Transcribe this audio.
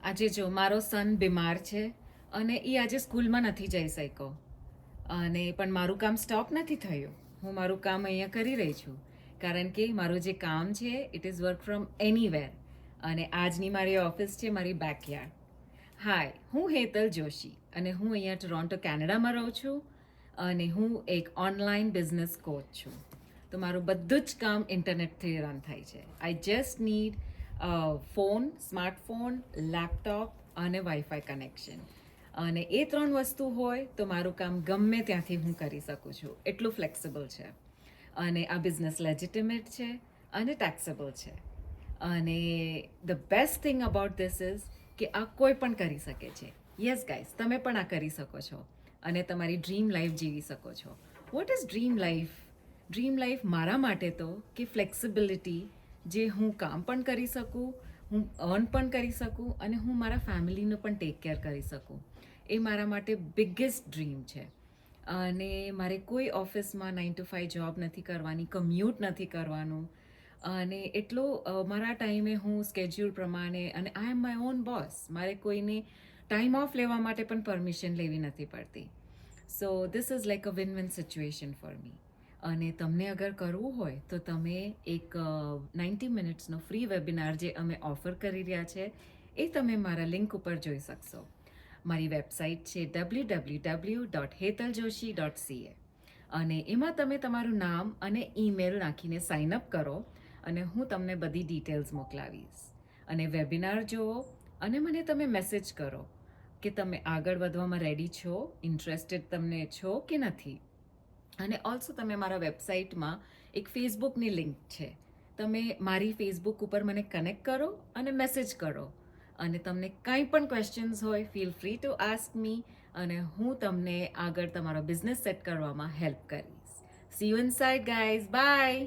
આજે જો મારો સન બીમાર છે અને એ આજે સ્કૂલમાં નથી જઈ શક્યો અને પણ મારું કામ સ્ટોપ નથી થયું. હું મારું કામ અહીંયા કરી રહી છું કારણ કે મારું જે કામ છે it is work from anywhere અને આજની મારી ઓફિસ છે મારી બેકયાર્ડ. હાય, હું હેતલ જોશી અને હું અહીંયા ટોરોન્ટો કેનેડામાં રહું છું અને હું એક ઓનલાઈન બિઝનેસ કોચ છું. તો મારું બધું જ કામ ઇન્ટરનેટથી રન થાય છે. I just need phone, smartphone, laptop અને વાઈફાઈ કનેક્શન. અને એ 3 વસ્તુ હોય તો મારું કામ ગમે ત્યાંથી હું કરી શકું છું. એટલું ફ્લેક્સિબલ છે અને આ બિઝનેસ લેજિટિમેટ છે અને ટેક્સેબલ છે. અને the best thing about this is કે આ કોઈ પણ કરી શકે છે. યસ ગાઈઝ, તમે પણ આ કરી શકો છો અને તમારી ડ્રીમ લાઈફ જીવી શકો છો. What is dream life? Dream life મારા માટે તો કે ફ્લેક્સિબિલિટી, જે હું કામ પણ કરી શકું, હું અર્ન પણ કરી શકું અને હું મારા ફેમિલીનું પણ ટેક કેર કરી શકું. એ મારા માટે બિગેસ્ટ ડ્રીમ છે. અને મારે કોઈ ઓફિસમાં 9 to 5 જોબ નથી કરવાની, કમ્યુટ નથી કરવાનું અને એટલો મારા ટાઈમે હું સ્કેડ્યુલ પ્રમાણે, અને આઈ એમ માય ઓન બોસ. મારે કોઈને ટાઈમ ઓફ લેવા માટે પણ પરમિશન લેવી નથી પડતી. So this is like a win win situation for me. અને તમને અગર કરવું હોય તો તમે એક 90 મિનિટ્સનો ફ્રી વેબિનાર જે અમે ઓફર કરી રહ્યા છે એ તમે મારા લિંક ઉપર જોઈ શકશો. મારી વેબસાઇટ છે www.hetaljoshi.ca અને એમાં તમે તમારું નામ અને ઈમેલ નાખીને સાઇન અપ કરો અને હું તમને બધી ડિટેલ્સ મોકલાવીશ. અને વેબિનાર જુઓ અને મને તમે મેસેજ કરો કે તમે આગળ વધવામાં રેડી છો, ઇન્ટરેસ્ટેડ તમને છો કે નથી. અને ઓલ્સો તમે મારા વેબસાઇટમાં એક ફેસબુકની લિંક છે, તમે મારી ફેસબુક ઉપર મને કનેક્ટ કરો અને મેસેજ કરો. અને તમને કંઈ પણ ક્વેશ્ચન્સ હોય, feel free to ask me અને હું તમને આગળ તમારો બિઝનેસ સેટ કરવામાં હેલ્પ કરીશ. See you inside guys, by.